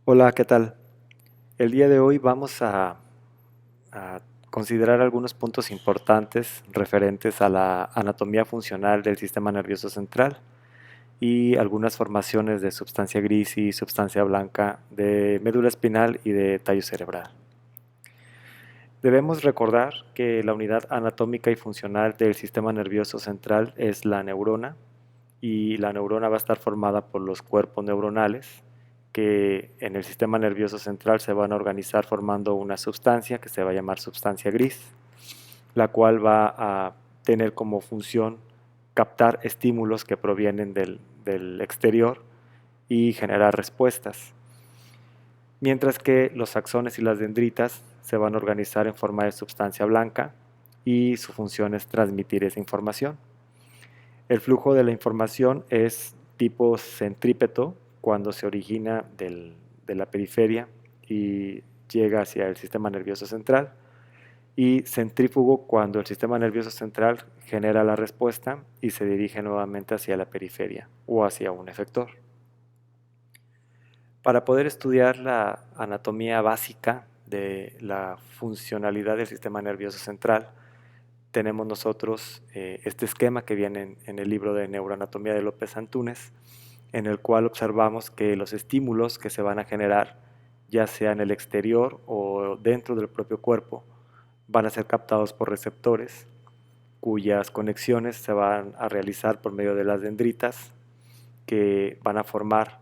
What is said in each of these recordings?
Hola, ¿qué tal? El día de hoy vamos a considerar algunos puntos importantes referentes a la anatomía funcional del sistema nervioso central y algunas formaciones de sustancia gris y sustancia blanca de médula espinal y de tallo cerebral. Debemos recordar que la unidad anatómica y funcional del sistema nervioso central es la neurona, y la neurona va a estar formada por los cuerpos neuronales que en el sistema nervioso central se van a organizar formando una sustancia que se va a llamar sustancia gris, la cual va a tener como función captar estímulos que provienen del exterior y generar respuestas, mientras que los axones y las dendritas se van a organizar en forma de sustancia blanca y su función es transmitir esa información. El flujo de la información es tipo centrípeto cuando se origina de la periferia y llega hacia el sistema nervioso central, y centrífugo cuando el sistema nervioso central genera la respuesta y se dirige nuevamente hacia la periferia o hacia un efector. Para poder estudiar la anatomía básica de la funcionalidad del sistema nervioso central, tenemos nosotros este esquema que viene en el libro de Neuroanatomía de López Antúnez, en el cual observamos que los estímulos que se van a generar, ya sea en el exterior o dentro del propio cuerpo, van a ser captados por receptores, cuyas conexiones se van a realizar por medio de las dendritas, que van a formar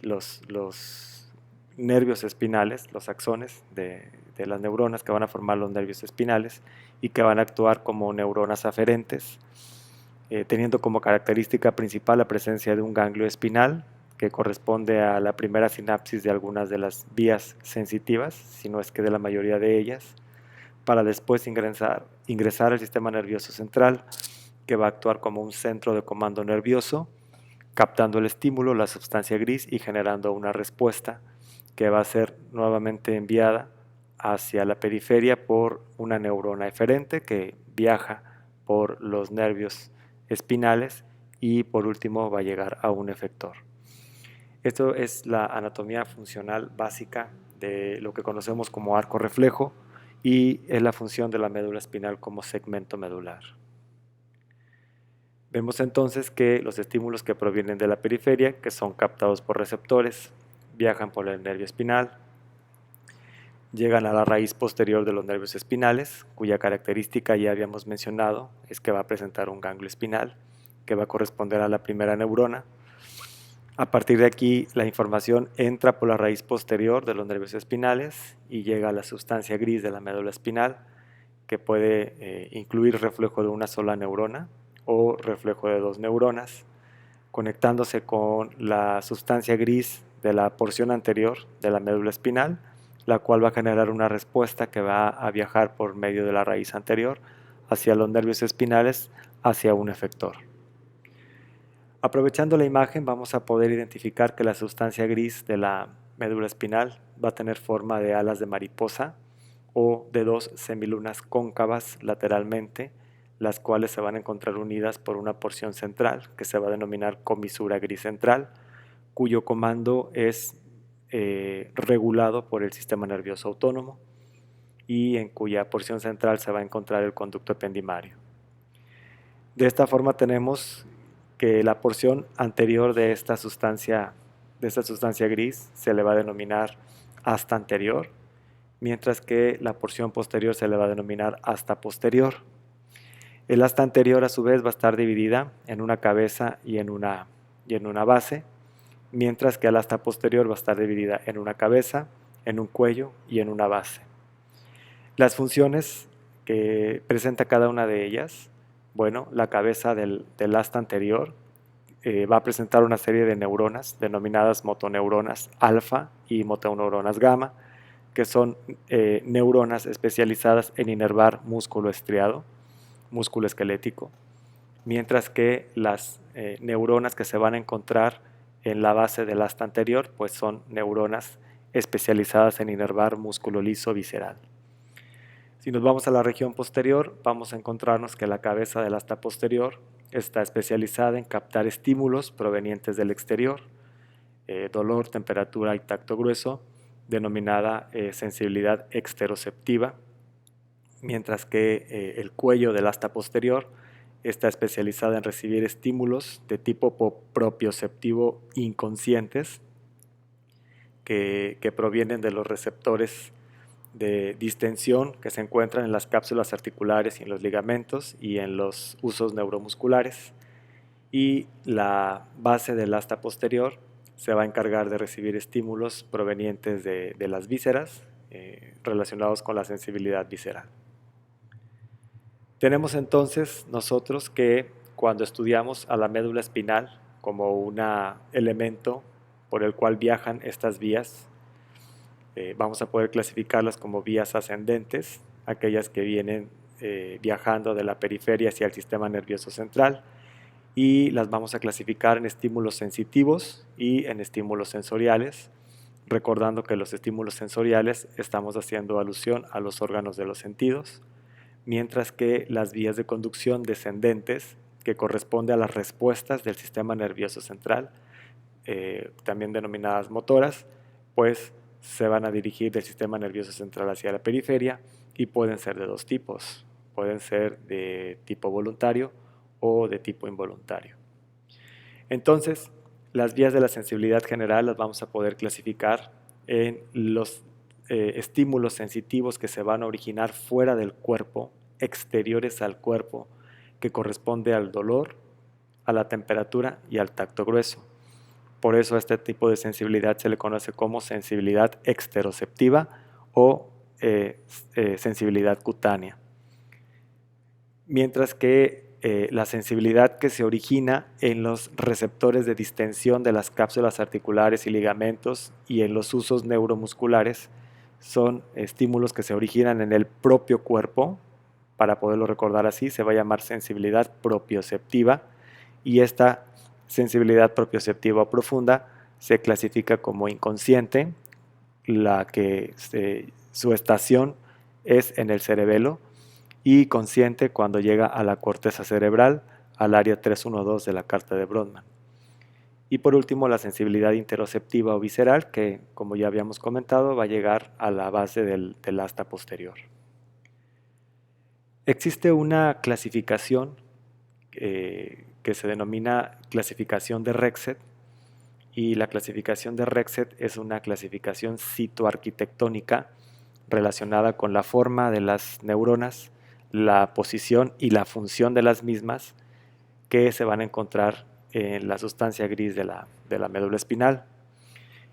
los nervios espinales, los axones de las neuronas que van a formar los nervios espinales y que van a actuar como neuronas aferentes, teniendo como característica principal la presencia de un ganglio espinal que corresponde a la primera sinapsis de algunas de las vías sensitivas, si no es que de la mayoría de ellas, para después ingresar al sistema nervioso central, que va a actuar como un centro de comando nervioso, captando el estímulo, la sustancia gris, y generando una respuesta que va a ser nuevamente enviada hacia la periferia por una neurona eferente que viaja por los nervios espinales y por último va a llegar a un efector. Esto es la anatomía funcional básica de lo que conocemos como arco reflejo y es la función de la médula espinal como segmento medular. Vemos entonces que los estímulos que provienen de la periferia, que son captados por receptores, viajan por el nervio espinal, llegan a la raíz posterior de los nervios espinales, cuya característica ya habíamos mencionado, es que va a presentar un ganglio espinal, que va a corresponder a la primera neurona. A partir de aquí, la información entra por la raíz posterior de los nervios espinales y llega a la sustancia gris de la médula espinal, que puede incluir reflejo de una sola neurona o reflejo de dos neuronas, conectándose con la sustancia gris de la porción anterior de la médula espinal, la cual va a generar una respuesta que va a viajar por medio de la raíz anterior hacia los nervios espinales, hacia un efector. Aprovechando la imagen, vamos a poder identificar que la sustancia gris de la médula espinal va a tener forma de alas de mariposa o de dos semilunas cóncavas lateralmente, las cuales se van a encontrar unidas por una porción central que se va a denominar comisura gris central, cuyo comando es regulado por el sistema nervioso autónomo y en cuya porción central se va a encontrar el conducto ependimario. De esta forma tenemos que la porción anterior de esta sustancia gris se le va a denominar asta anterior, mientras que la porción posterior se le va a denominar asta posterior. El asta anterior a su vez va a estar dividida en una cabeza y en una base, mientras que el asta posterior va a estar dividida en una cabeza, en un cuello y en una base. Las funciones que presenta cada una de ellas, bueno, la cabeza del asta anterior va a presentar una serie de neuronas denominadas motoneuronas alfa y motoneuronas gamma, que son neuronas especializadas en inervar músculo estriado, músculo esquelético, mientras que las neuronas que se van a encontrar en la base del asta anterior, pues son neuronas especializadas en inervar músculo liso visceral. Si nos vamos a la región posterior, vamos a encontrarnos que la cabeza del asta posterior está especializada en captar estímulos provenientes del exterior, dolor, temperatura y tacto grueso, denominada sensibilidad exteroceptiva, mientras que el cuello del asta posterior está especializada en recibir estímulos de tipo propioceptivo inconscientes que provienen de los receptores de distensión que se encuentran en las cápsulas articulares y en los ligamentos y en los usos neuromusculares. Y la base del asta posterior se va a encargar de recibir estímulos provenientes de las vísceras relacionados con la sensibilidad visceral. Tenemos entonces nosotros que cuando estudiamos a la médula espinal como un elemento por el cual viajan estas vías, vamos a poder clasificarlas como vías ascendentes, aquellas que vienen viajando de la periferia hacia el sistema nervioso central, y las vamos a clasificar en estímulos sensitivos y en estímulos sensoriales, recordando que los estímulos sensoriales estamos haciendo alusión a los órganos de los sentidos, mientras que las vías de conducción descendentes, que corresponde a las respuestas del sistema nervioso central, también denominadas motoras, pues se van a dirigir del sistema nervioso central hacia la periferia y pueden ser de dos tipos, pueden ser de tipo voluntario o de tipo involuntario. Entonces, las vías de la sensibilidad general las vamos a poder clasificar en los estímulos sensitivos que se van a originar fuera del cuerpo, exteriores al cuerpo, que corresponde al dolor, a la temperatura y al tacto grueso. Por eso a este tipo de sensibilidad se le conoce como sensibilidad exteroceptiva o sensibilidad cutánea. Mientras que la sensibilidad que se origina en los receptores de distensión de las cápsulas articulares y ligamentos y en los usos neuromusculares son estímulos que se originan en el propio cuerpo. Para poderlo recordar así, se va a llamar sensibilidad propioceptiva, y esta sensibilidad propioceptiva o profunda se clasifica como inconsciente, la que su estación es en el cerebelo, y consciente cuando llega a la corteza cerebral, al área 312 de la carta de Brodmann. Y por último, la sensibilidad interoceptiva o visceral, que como ya habíamos comentado, va a llegar a la base del asta posterior. Existe una clasificación que se denomina clasificación de Rexed, y la clasificación de Rexed es una clasificación citoarquitectónica relacionada con la forma de las neuronas, la posición y la función de las mismas, que se van a encontrar en la sustancia gris de la médula espinal.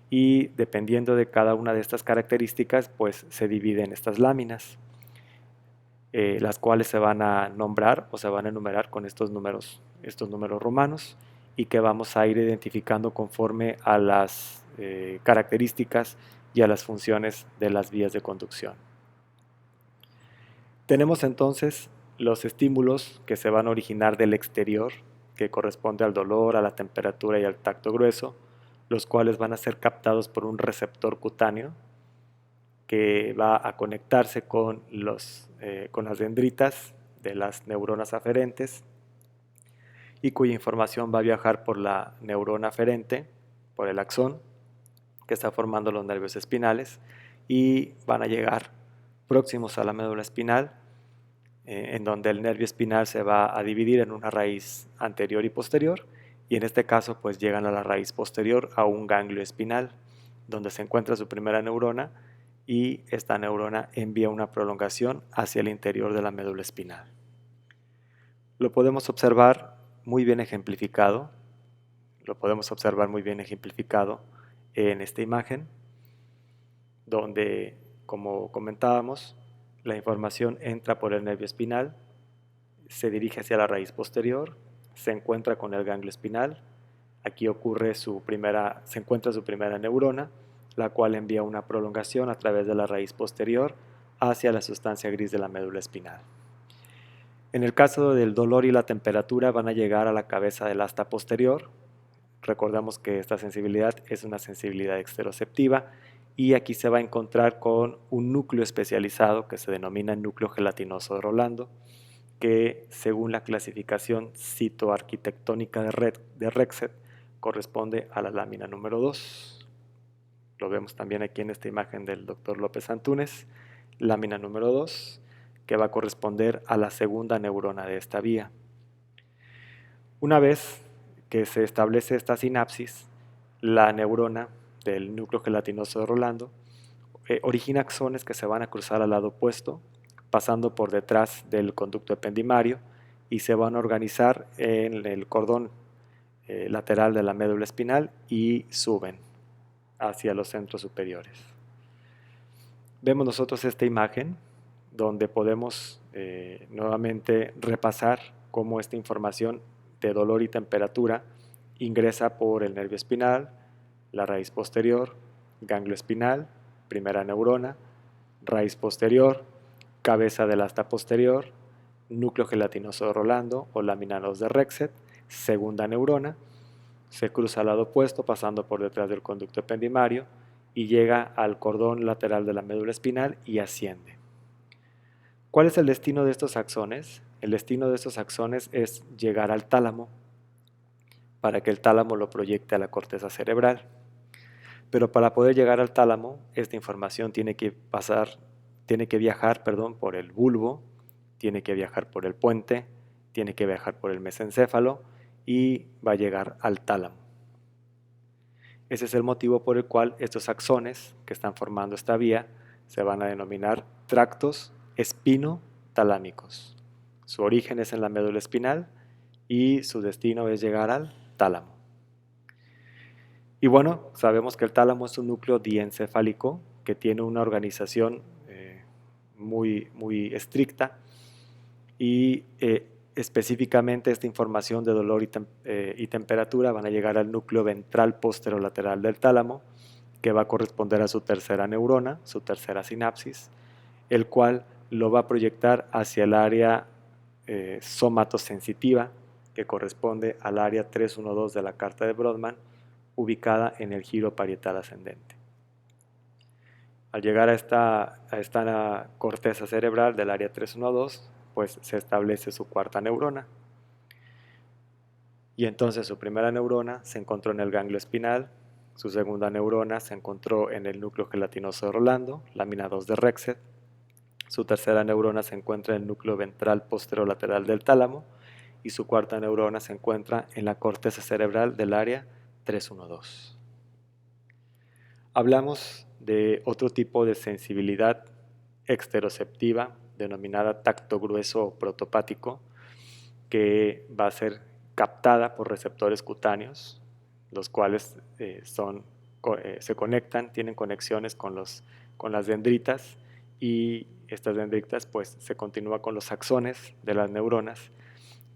Y dependiendo de cada una de estas características, pues se dividen estas láminas, las cuales se van a nombrar o se van a enumerar con estos números romanos, y que vamos a ir identificando conforme a las características y a las funciones de las vías de conducción. Tenemos entonces los estímulos que se van a originar del exterior, que corresponde al dolor, a la temperatura y al tacto grueso, los cuales van a ser captados por un receptor cutáneo que va a conectarse con las dendritas de las neuronas aferentes, y cuya información va a viajar por la neurona aferente, por el axón, que está formando los nervios espinales, y van a llegar próximos a la médula espinal, en donde el nervio espinal se va a dividir en una raíz anterior y posterior, y en este caso pues llegan a la raíz posterior a un ganglio espinal, donde se encuentra su primera neurona, y esta neurona envía una prolongación hacia el interior de la médula espinal. Lo podemos observar muy bien ejemplificado, en esta imagen, donde, como comentábamos, la información entra por el nervio espinal, se dirige hacia la raíz posterior, se encuentra con el ganglio espinal, aquí se encuentra su primera neurona, la cual envía una prolongación a través de la raíz posterior hacia la sustancia gris de la médula espinal. En el caso del dolor y la temperatura, van a llegar a la cabeza del asta posterior. Recordamos que esta sensibilidad es una sensibilidad exteroceptiva, y aquí se va a encontrar con un núcleo especializado que se denomina núcleo gelatinoso de Rolando, que según la clasificación citoarquitectónica de Rexed, corresponde a la lámina número 2. Lo vemos también aquí en esta imagen del doctor López Antúnez, lámina número 2, que va a corresponder a la segunda neurona de esta vía. Una vez que se establece esta sinapsis, la neurona del núcleo gelatinoso de Rolando origina axones que se van a cruzar al lado opuesto, pasando por detrás del conducto ependimario y se van a organizar en el cordón lateral de la médula espinal y suben hacia los centros superiores. Vemos nosotros esta imagen donde podemos nuevamente repasar cómo esta información de dolor y temperatura ingresa por el nervio espinal, la raíz posterior, ganglio espinal, primera neurona, raíz posterior, cabeza del asta posterior, núcleo gelatinoso de Rolando o lámina 2 de Rexet, segunda neurona, se cruza al lado opuesto pasando por detrás del conducto ependimario y llega al cordón lateral de la médula espinal y asciende. ¿Cuál es el destino de estos axones? El destino de estos axones es llegar al tálamo para que el tálamo lo proyecte a la corteza cerebral. Pero para poder llegar al tálamo, esta información tiene que viajar por el bulbo, tiene que viajar por el puente, tiene que viajar por el mesencéfalo y va a llegar al tálamo. Ese es el motivo por el cual estos axones que están formando esta vía se van a denominar tractos espino-talámicos. Su origen es en la médula espinal y su destino es llegar al tálamo. Y bueno, sabemos que el tálamo es un núcleo diencefálico que tiene una organización muy estricta y específicamente esta información de dolor y temperatura van a llegar al núcleo ventral posterolateral del tálamo, que va a corresponder a su tercera neurona, su tercera sinapsis, el cual lo va a proyectar hacia el área somatosensitiva, que corresponde al área 312 de la carta de Brodmann, ubicada en el giro parietal ascendente. Al llegar a esta corteza cerebral del área 312, pues se establece su cuarta neurona. Y entonces su primera neurona se encontró en el ganglio espinal, su segunda neurona se encontró en el núcleo gelatinoso de Rolando, lámina 2 de Rexet, su tercera neurona se encuentra en el núcleo ventral posterolateral del tálamo y su cuarta neurona se encuentra en la corteza cerebral del área 312. Hablamos de otro tipo de sensibilidad exteroceptiva denominada tacto grueso o protopático, que va a ser captada por receptores cutáneos, los cuales se conectan, tienen conexiones con las dendritas, y estas dendritas pues se continúa con los axones de las neuronas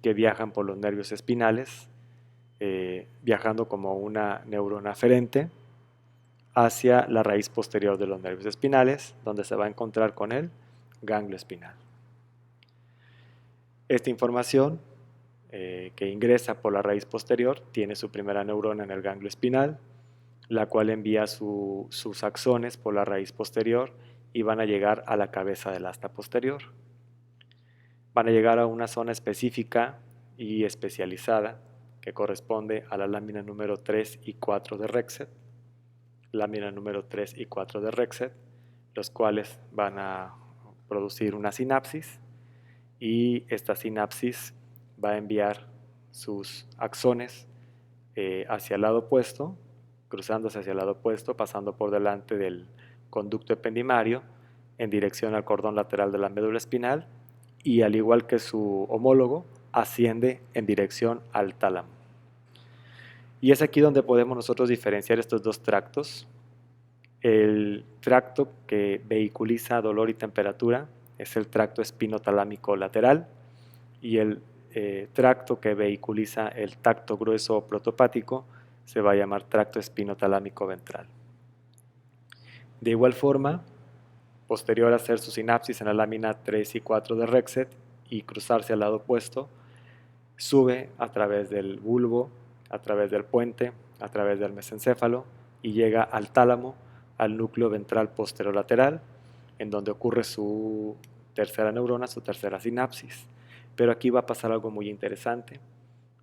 que viajan por los nervios espinales, viajando como una neurona aferente hacia la raíz posterior de los nervios espinales, donde se va a encontrar con el ganglio espinal. Esta información que ingresa por la raíz posterior tiene su primera neurona en el ganglio espinal, la cual envía sus axones por la raíz posterior y van a llegar a la cabeza del asta posterior. Van a llegar a una zona específica y especializada que corresponde a la lámina número 3 y 4 de Rexet, lámina número 3 y 4 de Rexet, los cuales van a producir una sinapsis, y esta sinapsis va a enviar sus axones hacia el lado opuesto, cruzándose hacia el lado opuesto, pasando por delante del conducto ependimario en dirección al cordón lateral de la médula espinal, y al igual que su homólogo, asciende en dirección al tálamo. Y es aquí donde podemos nosotros diferenciar estos dos tractos. El tracto que vehiculiza dolor y temperatura es el tracto espinotalámico lateral, y el tracto que vehiculiza el tacto grueso o protopático se va a llamar tracto espinotalámico ventral. De igual forma, posterior a hacer su sinapsis en la lámina 3 y 4 de Rexet y cruzarse al lado opuesto, sube a través del bulbo, a través del puente, a través del mesencéfalo y llega al tálamo, al núcleo ventral posterolateral, en donde ocurre su tercera neurona, su tercera sinapsis. Pero aquí va a pasar algo muy interesante,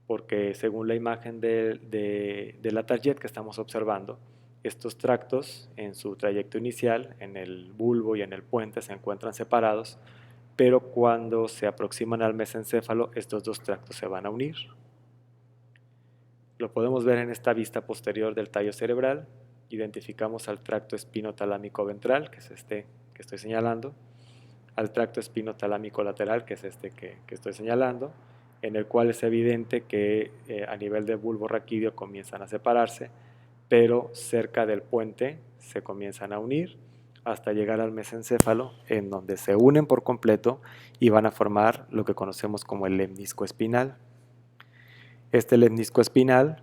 porque según la imagen de la target que estamos observando, estos tractos en su trayecto inicial, en el bulbo y en el puente, se encuentran separados, pero cuando se aproximan al mesencéfalo, estos dos tractos se van a unir. Lo podemos ver en esta vista posterior del tallo cerebral. Identificamos al tracto espinotalámico ventral, que es este que estoy señalando, al tracto espinotalámico lateral, que es este que estoy señalando, en el cual es evidente que a nivel del bulbo raquídeo comienzan a separarse, pero cerca del puente se comienzan a unir hasta llegar al mesencéfalo, en donde se unen por completo y van a formar lo que conocemos como el lemnisco espinal. Este lemnisco espinal,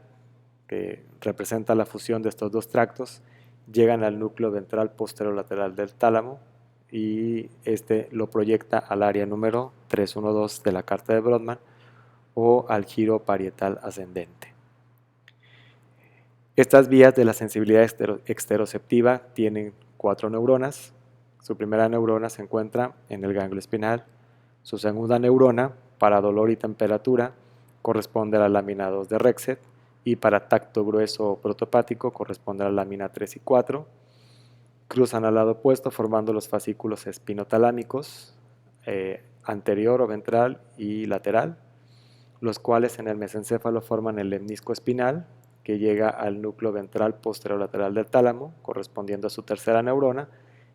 que representa la fusión de estos dos tractos, llegan al núcleo ventral posterolateral del tálamo y este lo proyecta al área número 312 de la carta de Brodmann o al giro parietal ascendente. Estas vías de la sensibilidad exteroceptiva tienen 4 neuronas. Su primera neurona se encuentra en el ganglio espinal. Su segunda neurona, para dolor y temperatura, corresponde a la lámina 2 de Rexet, y para tacto grueso o protopático corresponde a la lámina 3 y 4. Cruzan al lado opuesto formando los fascículos espinotalámicos, anterior o ventral y lateral, los cuales en el mesencéfalo forman el lemnisco espinal, que llega al núcleo ventral posterolateral del tálamo, correspondiendo a su tercera neurona,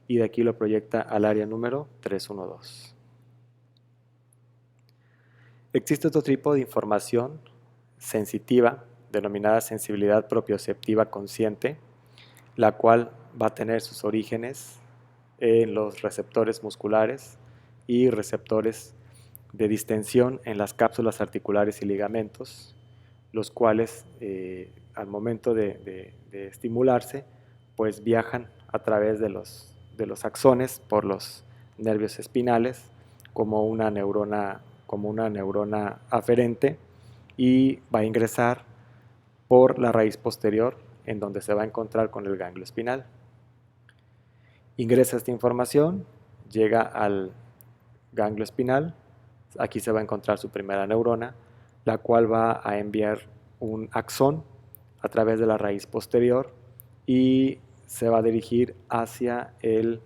y de aquí lo proyecta al área número 312. Existe otro tipo de información sensitiva, denominada sensibilidad propioceptiva consciente, la cual va a tener sus orígenes en los receptores musculares y receptores de distensión en las cápsulas articulares y ligamentos, los cuales al momento de estimularse, pues viajan a través de los axones por los nervios espinales como una neurona aferente, y va a ingresar por la raíz posterior, en donde se va a encontrar con el ganglio espinal. Ingresa esta información, llega al ganglio espinal, aquí se va a encontrar su primera neurona, la cual va a enviar un axón a través de la raíz posterior y se va a dirigir hacia el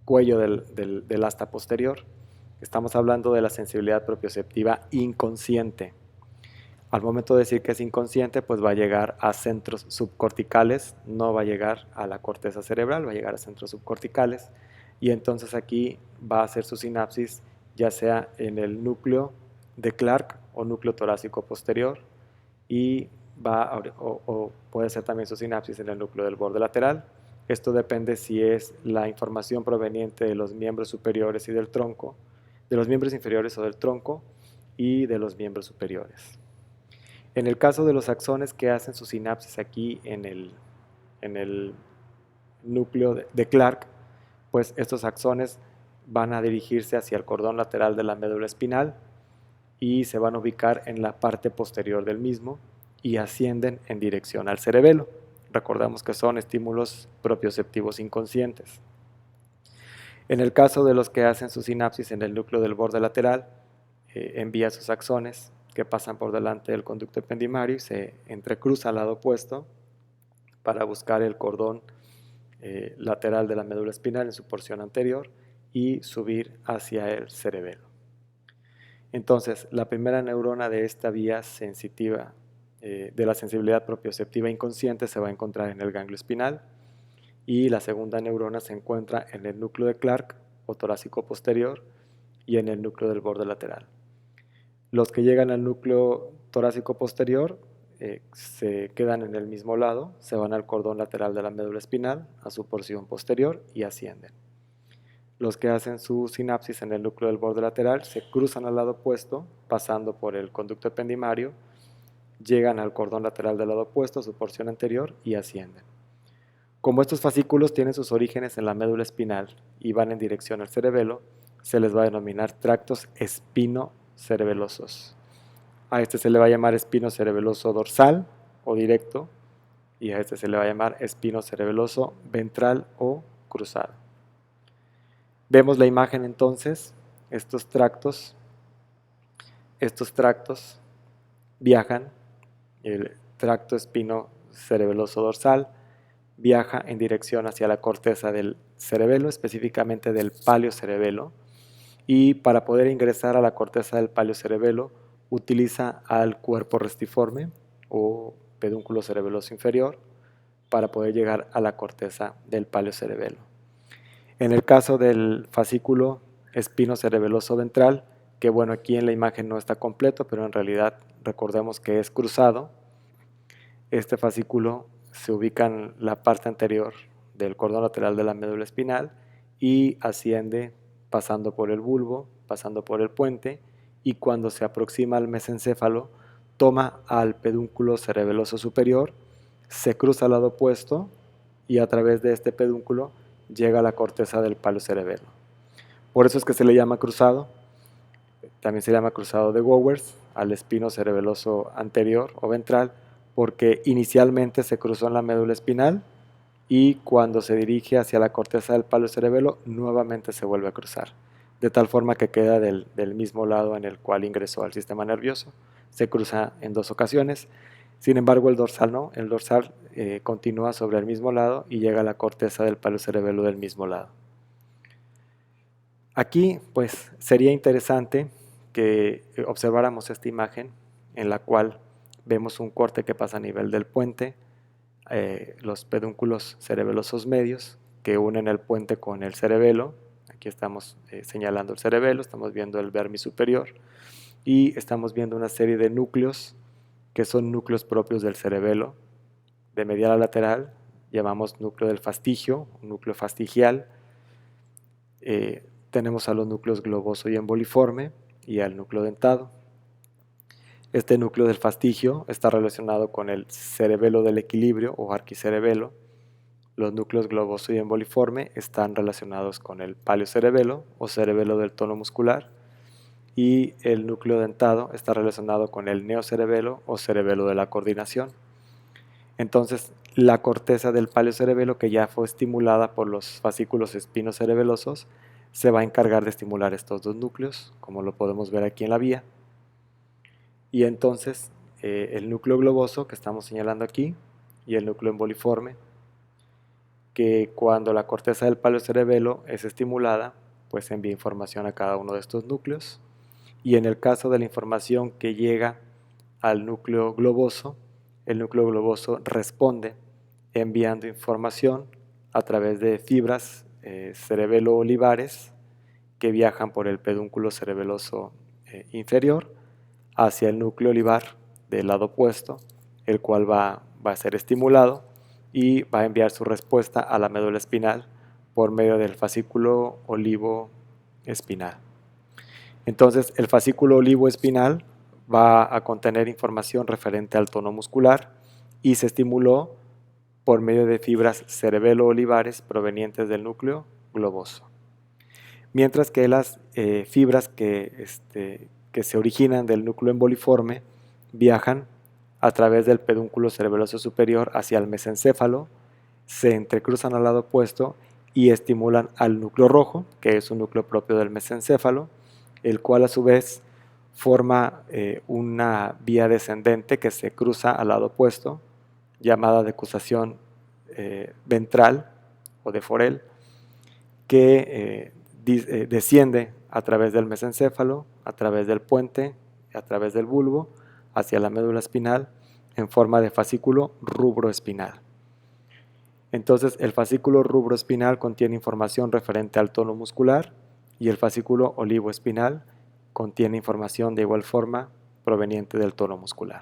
cuello del asta posterior. Estamos hablando de la sensibilidad propioceptiva inconsciente. Al momento de decir que es inconsciente, pues va a llegar a centros subcorticales, no va a llegar a la corteza cerebral, va a llegar a centros subcorticales, y entonces aquí va a hacer su sinapsis ya sea en el núcleo de Clark o núcleo torácico posterior, y o puede ser también su sinapsis en el núcleo del borde lateral. Esto depende si es la información proveniente de los miembros superiores y del tronco, de los miembros inferiores o del tronco, y de los miembros superiores. En el caso de los axones que hacen su sinapsis aquí en el núcleo de Clark, pues estos axones van a dirigirse hacia el cordón lateral de la médula espinal y se van a ubicar en la parte posterior del mismo y ascienden en dirección al cerebelo. Recordamos que son estímulos propioceptivos inconscientes. En el caso de los que hacen su sinapsis en el núcleo del borde lateral, envía sus axones que pasan por delante del conducto ependimario y se entrecruza al lado opuesto para buscar el cordón lateral de la médula espinal en su porción anterior y subir hacia el cerebelo. Entonces, la primera neurona de esta vía sensitiva de la sensibilidad propioceptiva inconsciente se va a encontrar en el ganglio espinal, y la segunda neurona se encuentra en el núcleo de Clark o torácico posterior y en el núcleo del borde lateral. Los que llegan al núcleo torácico posterior se quedan en el mismo lado, se van al cordón lateral de la médula espinal, a su porción posterior, y ascienden. Los que hacen su sinapsis en el núcleo del borde lateral se cruzan al lado opuesto, pasando por el conducto ependimario, llegan al cordón lateral del lado opuesto, a su porción anterior, y ascienden. Como estos fascículos tienen sus orígenes en la médula espinal y van en dirección al cerebelo, se les va a denominar tractos espinocerebelosos. A este se le va a llamar espinocerebeloso dorsal o directo, y a este se le va a llamar espinocerebeloso ventral o cruzado. Vemos la imagen entonces, estos tractos estos tractos viajan, el tracto espino-cerebeloso dorsal viaja en dirección hacia la corteza del cerebelo, específicamente del palio-cerebelo, y para poder ingresar a la corteza del palio-cerebelo utiliza al cuerpo restiforme o pedúnculo cerebeloso inferior para poder llegar a la corteza del palio-cerebelo. En el caso del fascículo espino-cerebeloso ventral, que bueno, aquí en la imagen no está completo, pero en realidad recordemos que es cruzado. Este fascículo se ubica en la parte anterior del cordón lateral de la médula espinal y asciende pasando por el bulbo, pasando por el puente, y cuando se aproxima al mesencéfalo toma al pedúnculo cerebeloso superior, se cruza al lado opuesto y a través de este pedúnculo llega a la corteza del palo cerebelo. Por eso es que se le llama cruzado. También se llama cruzado de Gowers al espino cerebeloso anterior o ventral, porque inicialmente se cruzó en la médula espinal y cuando se dirige hacia la corteza del palo cerebelo nuevamente se vuelve a cruzar, de tal forma que queda del mismo lado en el cual ingresó al sistema nervioso. Se cruza en 2 ocasiones. Sin embargo, el dorsal no, el dorsal continúa sobre el mismo lado y llega a la corteza del palo cerebelo del mismo lado. Aquí pues sería interesante que observáramos esta imagen en la cual vemos un corte que pasa a nivel del puente, los pedúnculos cerebelosos medios que unen el puente con el cerebelo. Aquí estamos señalando el cerebelo, estamos viendo el vermis superior y estamos viendo una serie de núcleos que son núcleos propios del cerebelo. De medial a lateral llamamos núcleo del fastigio, núcleo fastigial. Tenemos a los núcleos globoso y emboliforme y al núcleo dentado. Este núcleo del fastigio está relacionado con el cerebelo del equilibrio o arquicerebelo. Los núcleos globoso y emboliforme están relacionados con el paliocerebelo o cerebelo del tono muscular. Y el núcleo dentado está relacionado con el neocerebelo o cerebelo de la coordinación. Entonces, la corteza del paliocerebelo, que ya fue estimulada por los fascículos espinocerebelosos, se va a encargar de estimular estos dos núcleos, como lo podemos ver aquí en la vía. Y entonces, el núcleo globoso, que estamos señalando aquí, y el núcleo emboliforme, que cuando la corteza del paliocerebelo es estimulada, pues envía información a cada uno de estos núcleos. Y en el caso de la información que llega al núcleo globoso, el núcleo globoso responde enviando información a través de fibras cerebelo-olivares que viajan por el pedúnculo cerebeloso inferior hacia el núcleo olivar del lado opuesto, el cual va a ser estimulado y va a enviar su respuesta a la médula espinal por medio del fascículo olivo espinal. Entonces, el fascículo olivo espinal va a contener información referente al tono muscular y se estimuló por medio de fibras cerebelo-olivares provenientes del núcleo globoso. Mientras que las fibras que se originan del núcleo emboliforme viajan a través del pedúnculo cerebeloso superior hacia el mesencéfalo, se entrecruzan al lado opuesto y estimulan al núcleo rojo, que es un núcleo propio del mesencéfalo, el cual a su vez forma una vía descendente que se cruza al lado opuesto, llamada decusación ventral o de Forel, que desciende a través del mesencéfalo, a través del puente, a través del bulbo, hacia la médula espinal en forma de fascículo rubroespinal. Entonces, el fascículo rubroespinal contiene información referente al tono muscular y el fascículo olivoespinal contiene información de igual forma proveniente del tono muscular.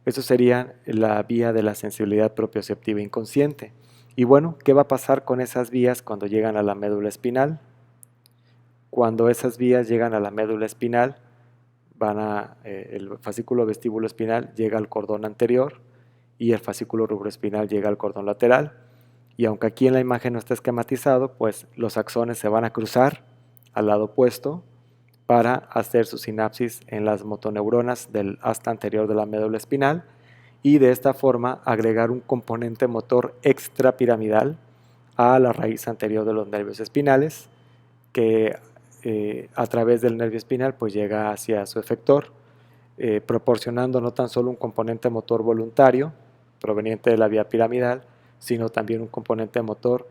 Eso sería la vía de la sensibilidad propioceptiva inconsciente. Y bueno, ¿qué va a pasar con esas vías cuando llegan a la médula espinal? Cuando esas vías llegan a la médula espinal, el fascículo vestíbulo espinal llega al cordón anterior y el fascículo rubroespinal llega al cordón lateral. Y aunque aquí en la imagen no está esquematizado, pues los axones se van a cruzar al lado opuesto para hacer su sinapsis en las motoneuronas del asta anterior de la médula espinal y de esta forma agregar un componente motor extrapiramidal a la raíz anterior de los nervios espinales que a través del nervio espinal pues llega hacia su efector, proporcionando no tan solo un componente motor voluntario proveniente de la vía piramidal, sino también un componente motor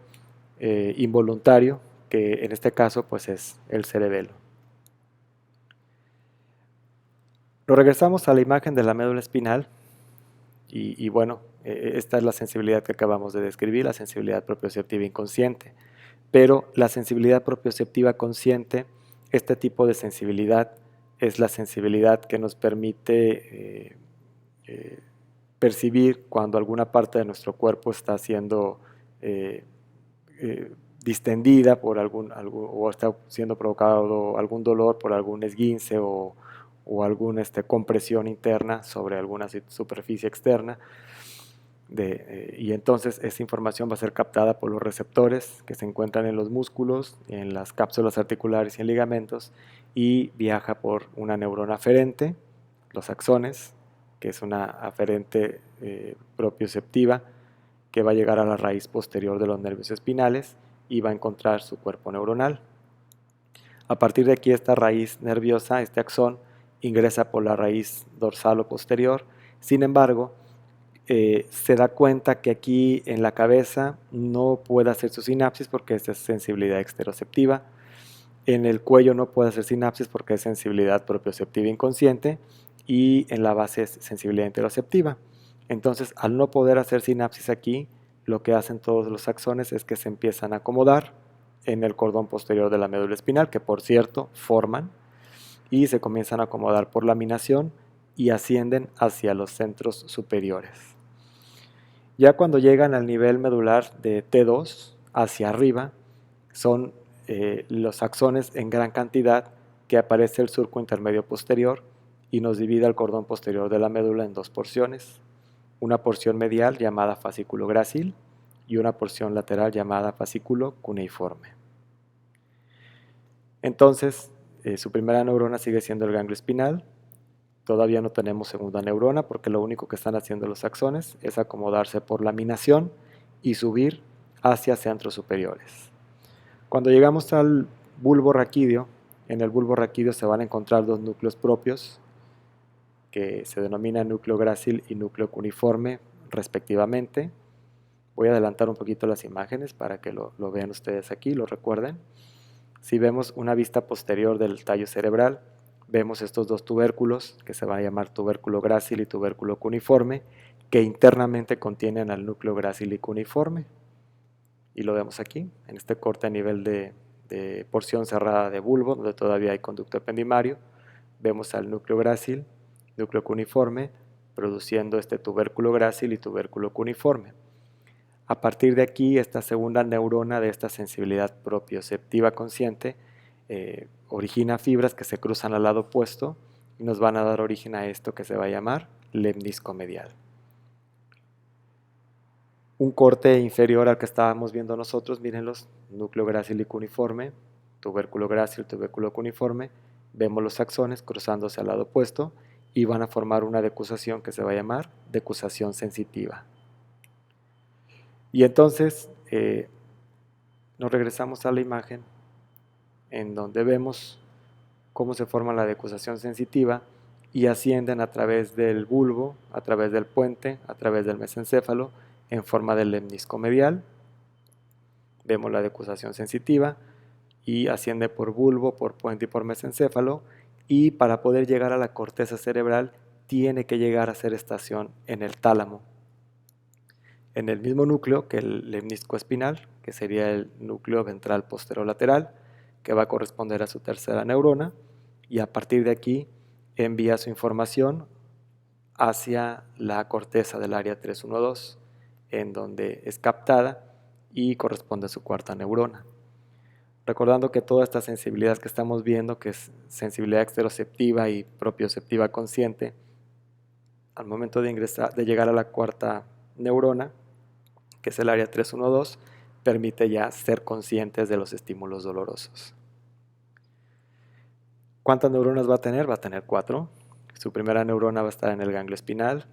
involuntario, que en este caso pues es el cerebelo. Lo regresamos a la imagen de la médula espinal y bueno, esta es la sensibilidad que acabamos de describir, la sensibilidad propioceptiva inconsciente. Pero la sensibilidad propioceptiva consciente, este tipo de sensibilidad es la sensibilidad que nos permite percibir cuando alguna parte de nuestro cuerpo está siendo distendida por o está siendo provocado algún dolor por algún esguince o alguna compresión interna sobre alguna superficie externa. Y entonces esa información va a ser captada por los receptores que se encuentran en los músculos, en las cápsulas articulares y en ligamentos, y viaja por una neurona aferente, los axones, que es una aferente propioceptiva, que va a llegar a la raíz posterior de los nervios espinales y va a encontrar su cuerpo neuronal. A partir de aquí, esta raíz nerviosa, este axón, ingresa por la raíz dorsal o posterior. Sin embargo, se da cuenta que aquí en la cabeza no puede hacer su sinapsis porque es sensibilidad exteroceptiva. En el cuello no puede hacer sinapsis porque es sensibilidad propioceptiva inconsciente. Y en la base es sensibilidad interoceptiva. Entonces, al no poder hacer sinapsis aquí, lo que hacen todos los axones es que se empiezan a acomodar en el cordón posterior de la médula espinal, que por cierto forman, y se comienzan a acomodar por laminación y ascienden hacia los centros superiores. Ya cuando llegan al nivel medular de T2 hacia arriba, son los axones en gran cantidad, que aparece el surco intermedio posterior y nos divide el cordón posterior de la médula en dos porciones, una porción medial llamada fascículo grácil y una porción lateral llamada fascículo cuneiforme. Entonces, su primera neurona sigue siendo el ganglio espinal. Todavía no tenemos segunda neurona porque lo único que están haciendo los axones es acomodarse por laminación y subir hacia centros superiores. Cuando llegamos al bulbo raquídeo, en el bulbo raquídeo se van a encontrar dos núcleos propios que se denominan núcleo grácil y núcleo cuneiforme respectivamente. Voy a adelantar un poquito las imágenes para que lo vean ustedes aquí, lo recuerden. Si vemos una vista posterior del tallo cerebral, vemos estos dos tubérculos que se van a llamar tubérculo grácil y tubérculo cuneiforme, que internamente contienen al núcleo grácil y cuneiforme. Y lo vemos aquí, en este corte a nivel de porción cerrada de bulbo, donde todavía hay conducto ependimario. Vemos al núcleo grácil, núcleo cuneiforme, produciendo este tubérculo grácil y tubérculo cuneiforme. A partir de aquí, esta segunda neurona de esta sensibilidad propioceptiva consciente origina fibras que se cruzan al lado opuesto y nos van a dar origen a esto que se va a llamar lemnisco medial. Un corte inferior al que estábamos viendo nosotros, mírenlos, núcleo grácil y cuneiforme, tubérculo grácil, tubérculo cuneiforme, vemos los axones cruzándose al lado opuesto y van a formar una decusación que se va a llamar decusación sensitiva. Y entonces nos regresamos a la imagen en donde vemos cómo se forma la decusación sensitiva y ascienden a través del bulbo, a través del puente, a través del mesencéfalo en forma de lemnisco medial. Vemos la decusación sensitiva y asciende por bulbo, por puente y por mesencéfalo, y para poder llegar a la corteza cerebral tiene que llegar a hacer estación en el tálamo, en el mismo núcleo que el lemnisco espinal, que sería el núcleo ventral posterolateral, que va a corresponder a su tercera neurona, y a partir de aquí envía su información hacia la corteza del área 312, en donde es captada y corresponde a su cuarta neurona. Recordando que toda esta sensibilidad que estamos viendo, que es sensibilidad exteroceptiva y propioceptiva consciente, al momento de llegar a la cuarta neurona, que es el área 312, permite ya ser conscientes de los estímulos dolorosos. ¿Cuántas neuronas va a tener? Va a tener 4. Su primera neurona va a estar en el ganglio espinal,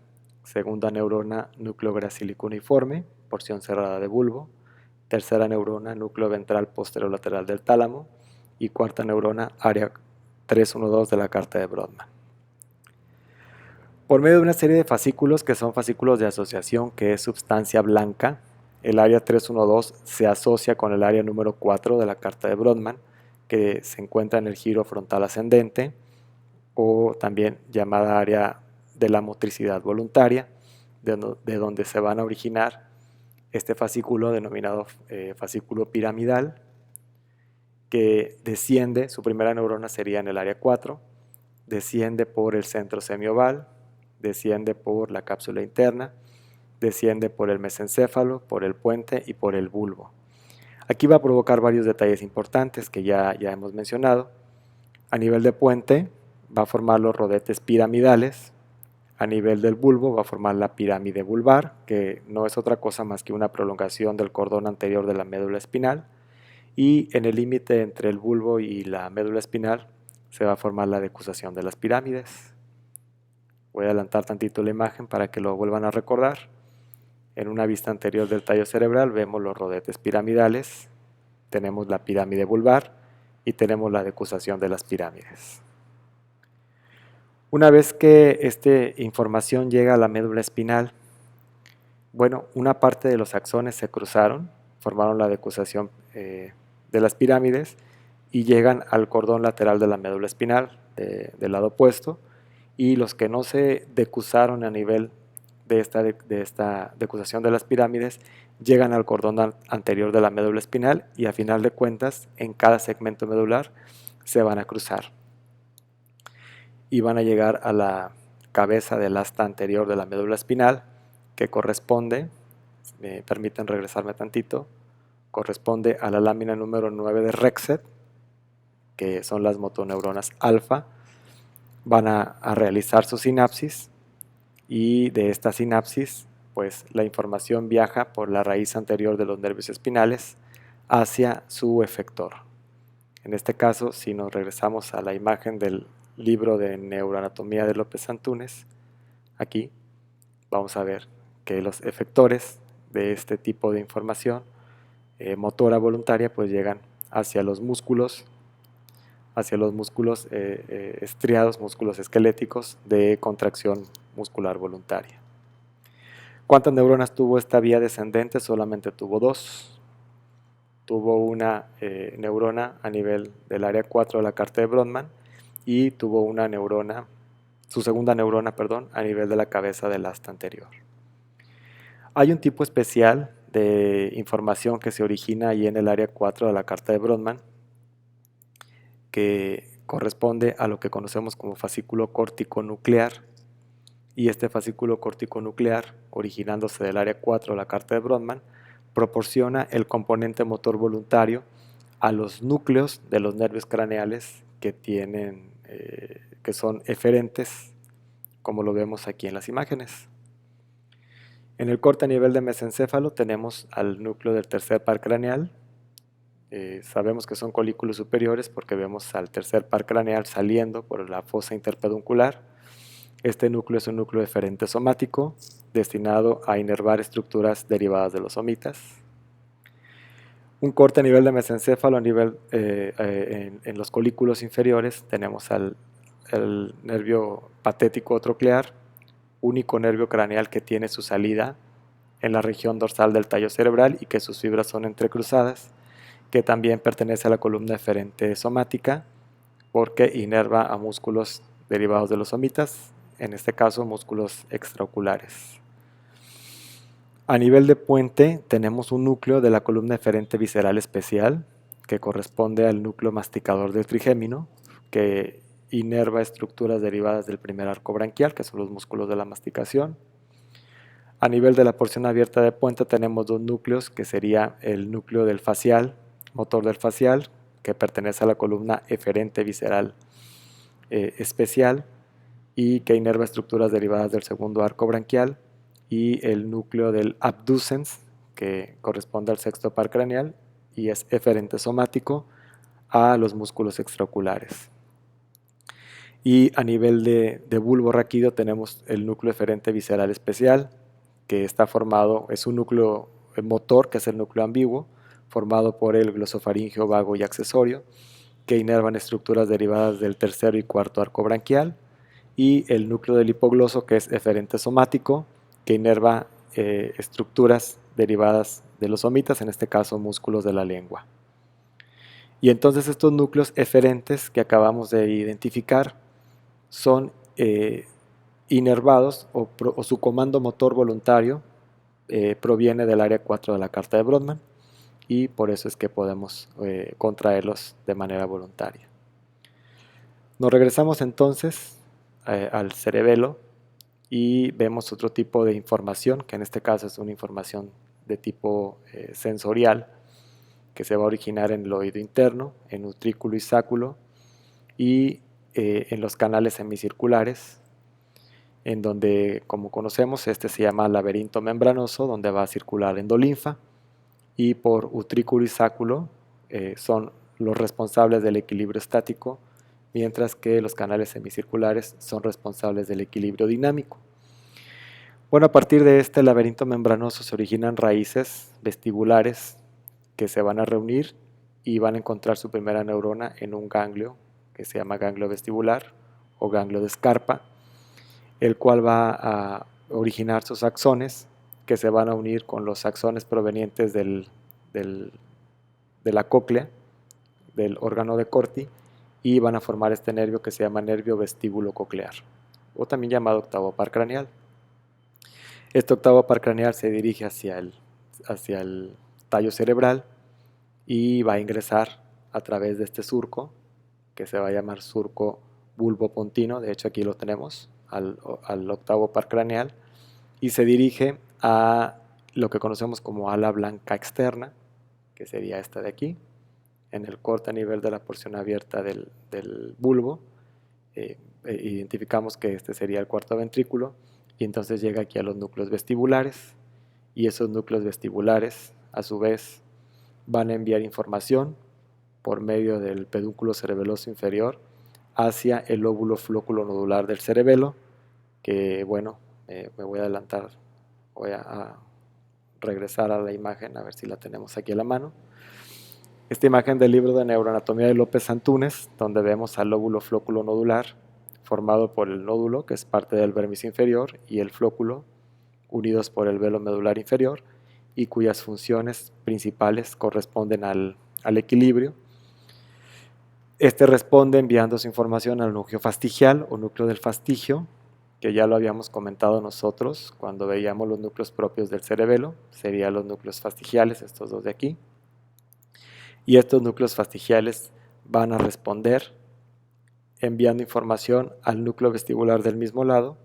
segunda neurona núcleo grácil y cuneiforme, porción cerrada de bulbo, tercera neurona núcleo ventral posterolateral del tálamo, y cuarta neurona, área 312 de la carta de Brodmann. Por medio de una serie de fascículos que son fascículos de asociación, que es sustancia blanca, el área 312 se asocia con el área número 4 de la carta de Brodmann, que se encuentra en el giro frontal ascendente, o también llamada área de la motricidad voluntaria, de donde se van a originar este fascículo denominado fascículo piramidal, que desciende, su primera neurona sería en el área 4, desciende por el centro semioval, desciende por la cápsula interna, desciende por el mesencéfalo, por el puente y por el bulbo. Aquí va a provocar varios detalles importantes que ya hemos mencionado. A nivel de puente va a formar los rodetes piramidales, a nivel del bulbo va a formar la pirámide vulvar, que no es otra cosa más que una prolongación del cordón anterior de la médula espinal, y en el límite entre el bulbo y la médula espinal se va a formar la decusación de las pirámides. Voy a adelantar tantito la imagen para que lo vuelvan a recordar. En una vista anterior del tallo cerebral vemos los rodetes piramidales, tenemos la pirámide vulvar y tenemos la decusación de las pirámides. Una vez que esta información llega a la médula espinal, bueno, una parte de los axones se cruzaron, formaron la decusación de las pirámides y llegan al cordón lateral de la médula espinal del lado opuesto, y los que no se decusaron a nivel de esta decusación de las pirámides llegan al cordón anterior de la médula espinal, y a final de cuentas en cada segmento medular se van a cruzar y van a llegar a la cabeza del asta anterior de la médula espinal, que corresponde, me permiten regresarme tantito, corresponde a la lámina número 9 de Rexet, que son las motoneuronas alfa. Van a realizar su sinapsis, y de esta sinapsis pues la información viaja por la raíz anterior de los nervios espinales hacia su efector. En este caso, si nos regresamos a la imagen del libro de neuroanatomía de López Antúnez, aquí vamos a ver que los efectores de este tipo de información motora voluntaria pues llegan hacia los músculos estriados, músculos esqueléticos de contracción muscular voluntaria. ¿Cuántas neuronas tuvo esta vía descendente? Solamente tuvo dos. Tuvo una neurona a nivel del área 4 de la carta de Brodmann, y tuvo una neurona, su segunda neurona, a nivel de la cabeza del asta anterior. Hay un tipo especial de información que se origina ahí en el área 4 de la carta de Brodmann, que corresponde a lo que conocemos como fascículo córtico-nuclear, y este fascículo córtico-nuclear, originándose del área 4 de la carta de Brodmann, proporciona el componente motor voluntario a los núcleos de los nervios craneales que son eferentes, como lo vemos aquí en las imágenes. En el corte a nivel de mesencéfalo tenemos al núcleo del tercer par craneal. Sabemos que son colículos superiores porque vemos al tercer par craneal saliendo por la fosa interpeduncular. Este núcleo es un núcleo eferente somático destinado a inervar estructuras derivadas de los somitas. Un corte a nivel de mesencéfalo, en los colículos inferiores tenemos el nervio patético troclear, único nervio craneal que tiene su salida en la región dorsal del tallo cerebral y que sus fibras son entrecruzadas, que también pertenece a la columna eferente somática porque inerva a músculos derivados de los somitas, en este caso músculos extraoculares. A nivel de puente tenemos un núcleo de la columna eferente visceral especial que corresponde al núcleo masticador del trigémino, que inerva estructuras derivadas del primer arco branquial, que son los músculos de la masticación. A nivel de la porción abierta de puente tenemos dos núcleos, que sería el núcleo del facial, motor del facial, que pertenece a la columna eferente visceral especial y que inerva estructuras derivadas del segundo arco branquial, y el núcleo del abducens, que corresponde al sexto par craneal y es eferente somático a los músculos extraoculares. Y a nivel de bulbo raquídeo tenemos el núcleo eferente visceral especial, que está formado, es un núcleo motor, que es el núcleo ambiguo, formado por el glosofaringeo vago y accesorio, que inervan estructuras derivadas del tercero y cuarto arco branquial, y el núcleo del hipogloso, que es eferente somático, que inerva estructuras derivadas de los somitas, en este caso músculos de la lengua. Y entonces estos núcleos eferentes que acabamos de identificar son inervados o su comando motor voluntario proviene del área 4 de la carta de Brodmann, y por eso es que podemos contraerlos de manera voluntaria. Nos regresamos entonces al cerebelo y vemos otro tipo de información, que en este caso es una información de tipo sensorial, que se va a originar en el oído interno, en utrículo y sáculo, y en los canales semicirculares, en donde, como conocemos, este se llama laberinto membranoso, donde va a circular endolinfa, y por utrículo y sáculo son los responsables del equilibrio estático, mientras que los canales semicirculares son responsables del equilibrio dinámico. Bueno, a partir de este laberinto membranoso se originan raíces vestibulares que se van a reunir y van a encontrar su primera neurona en un ganglio que se llama ganglio vestibular o ganglio de Scarpa, el cual va a originar sus axones, que se van a unir con los axones provenientes de la cóclea, del órgano de Corti, y van a formar este nervio que se llama nervio vestíbulo coclear, o también llamado octavo par craneal. Este octavo par craneal se dirige hacia el tallo cerebral y va a ingresar a través de este surco, que se va a llamar surco bulbopontino, de hecho aquí lo tenemos, al octavo par craneal, y se dirige a lo que conocemos como ala blanca externa, que sería esta de aquí, en el corte a nivel de la porción abierta del bulbo. Identificamos que este sería el cuarto ventrículo, y entonces llega aquí a los núcleos vestibulares, y esos núcleos vestibulares a su vez van a enviar información por medio del pedúnculo cerebeloso inferior hacia el lóbulo flóculo nodular del cerebelo, que bueno, me voy a adelantar, voy a regresar a la imagen a ver si la tenemos aquí a la mano. Esta imagen del libro de neuroanatomía de López Antúnez, donde vemos al lóbulo flóculo nodular formado por el nódulo, que es parte del vermis inferior, y el flóculo, unidos por el velo medular inferior, y cuyas funciones principales corresponden al equilibrio. Este responde enviando su información al núcleo fastigial o núcleo del fastigio, que ya lo habíamos comentado nosotros cuando veíamos los núcleos propios del cerebelo, serían los núcleos fastigiales, estos dos de aquí. Y estos núcleos fastigiales van a responder enviando información al núcleo vestibular del mismo lado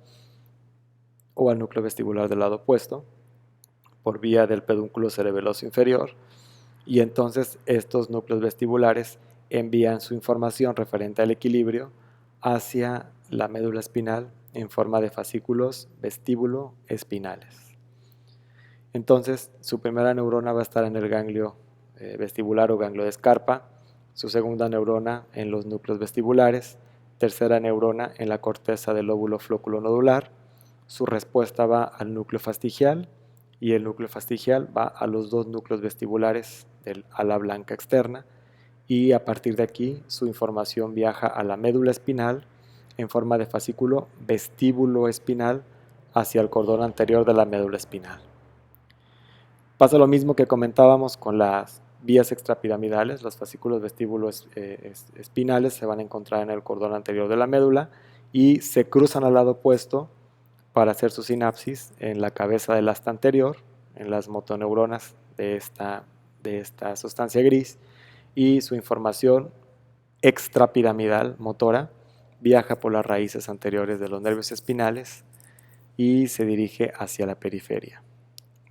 o al núcleo vestibular del lado opuesto por vía del pedúnculo cerebeloso inferior, y entonces estos núcleos vestibulares envían su información referente al equilibrio hacia la médula espinal en forma de fascículos vestíbulo-espinales. Entonces su primera neurona va a estar en el ganglio vestibular o ganglio de Scarpa, su segunda neurona en los núcleos vestibulares, tercera neurona en la corteza del lóbulo flóculo nodular, su respuesta va al núcleo fastigial, y el núcleo fastigial va a los dos núcleos vestibulares del ala blanca externa, y a partir de aquí su información viaja a la médula espinal en forma de fascículo vestíbulo espinal hacia el cordón anterior de la médula espinal. Pasa lo mismo que comentábamos con las vías extrapiramidales. Los fascículos vestíbulos espinales se van a encontrar en el cordón anterior de la médula y se cruzan al lado opuesto para hacer su sinapsis en la cabeza del asta anterior, en las motoneuronas de esta sustancia gris, y su información extrapiramidal motora viaja por las raíces anteriores de los nervios espinales y se dirige hacia la periferia.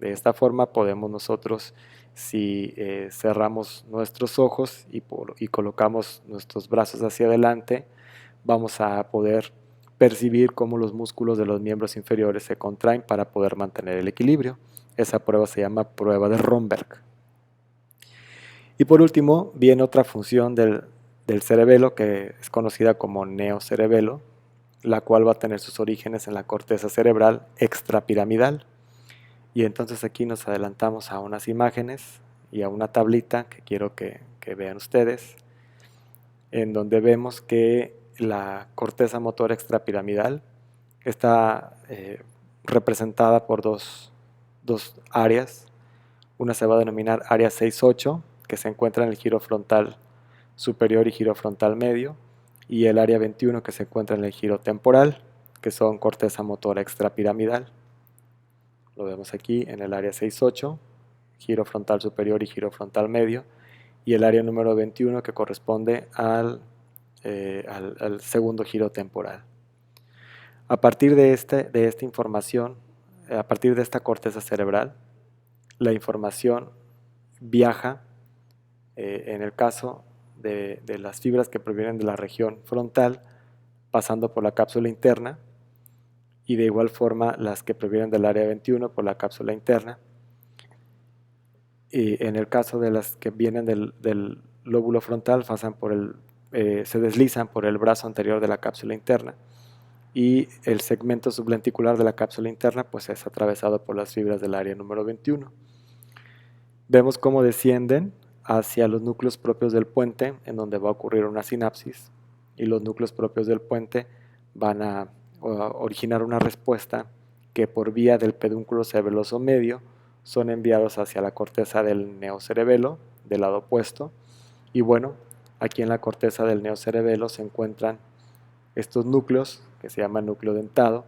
De esta forma podemos nosotros, si cerramos nuestros ojos y colocamos nuestros brazos hacia adelante, vamos a poder percibir cómo los músculos de los miembros inferiores se contraen para poder mantener el equilibrio. Esa prueba se llama prueba de Romberg. Y por último, viene otra función del cerebelo que es conocida como neocerebelo, la cual va a tener sus orígenes en la corteza cerebral extrapiramidal. Y entonces aquí nos adelantamos a unas imágenes y a una tablita que quiero que vean ustedes. en donde vemos que la corteza motora extrapiramidal está representada por dos áreas. Una se va a denominar área 6-8, que se encuentra en el giro frontal superior y giro frontal medio, y el área 21, que se encuentra en el giro temporal, que son corteza motora extrapiramidal. Lo vemos aquí en el área 6-8, giro frontal superior y giro frontal medio, y el área número 21, que corresponde al segundo giro temporal. A partir de esta información, a partir de esta corteza cerebral, la información viaja, en el caso de las fibras que provienen de la región frontal, pasando por la cápsula interna, y de igual forma las que provienen del área 21 por la cápsula interna. Y en el caso de las que vienen del lóbulo frontal, se deslizan por el brazo anterior de la cápsula interna, y el segmento sublenticular de la cápsula interna pues es atravesado por las fibras del área número 21. Vemos cómo descienden hacia los núcleos propios del puente, en donde va a ocurrir una sinapsis, y los núcleos propios del puente van a originar una respuesta que por vía del pedúnculo cerebeloso medio son enviados hacia la corteza del neocerebelo del lado opuesto. Y bueno, aquí en la corteza del neocerebelo se encuentran estos núcleos que se llaman núcleo dentado.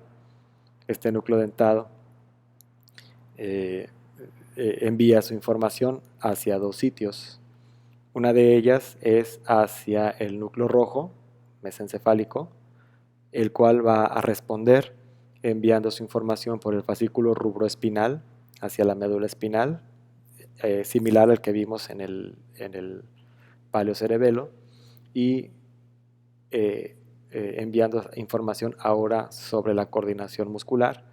Este núcleo dentado envía su información hacia dos sitios. Una de ellas es hacia el núcleo rojo mesencefálico, el cual va a responder enviando su información por el fascículo rubroespinal hacia la médula espinal, similar al que vimos en el paleocerebelo, y enviando información ahora sobre la coordinación muscular.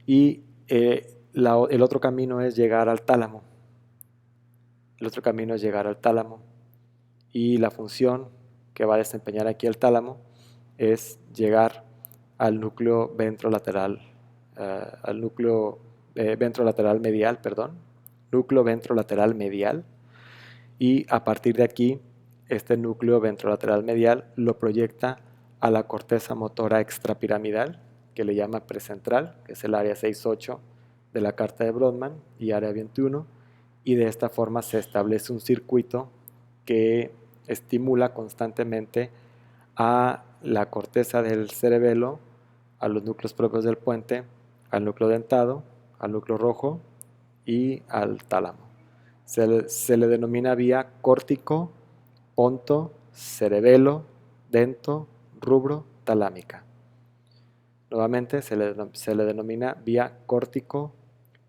Y el otro camino es llegar al tálamo. Y la función que va a desempeñar aquí el tálamo es llegar al núcleo ventrolateral, núcleo ventrolateral medial, y a partir de aquí este núcleo ventrolateral medial lo proyecta a la corteza motora extrapiramidal, que le llama precentral, que es el área 6-8 de la carta de Brodmann, y área 21, y de esta forma se establece un circuito que estimula constantemente a la corteza del cerebelo, a los núcleos propios del puente, al núcleo dentado, al núcleo rojo y al tálamo. Se le denomina vía córtico, ponto, cerebelo, dento, rubro, talámica. Nuevamente se le denomina vía córtico,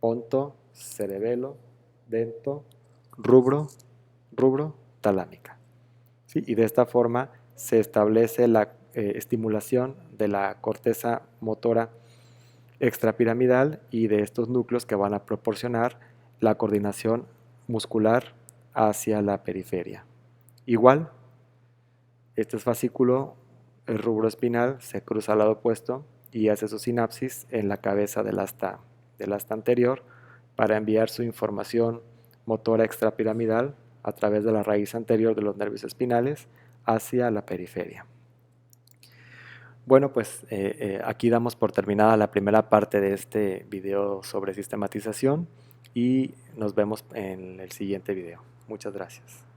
ponto, cerebelo, dento, rubro, talámica. ¿Sí? Y de esta forma se establece la estimulación de la corteza motora extrapiramidal y de estos núcleos que van a proporcionar la coordinación muscular hacia la periferia. Igual, este fascículo, el rubro espinal, se cruza al lado opuesto y hace su sinapsis en la cabeza del asta anterior para enviar su información motora extrapiramidal a través de la raíz anterior de los nervios espinales hacia la periferia. Bueno, pues aquí damos por terminada la primera parte de este video sobre sistematización, y nos vemos en el siguiente video. Muchas gracias.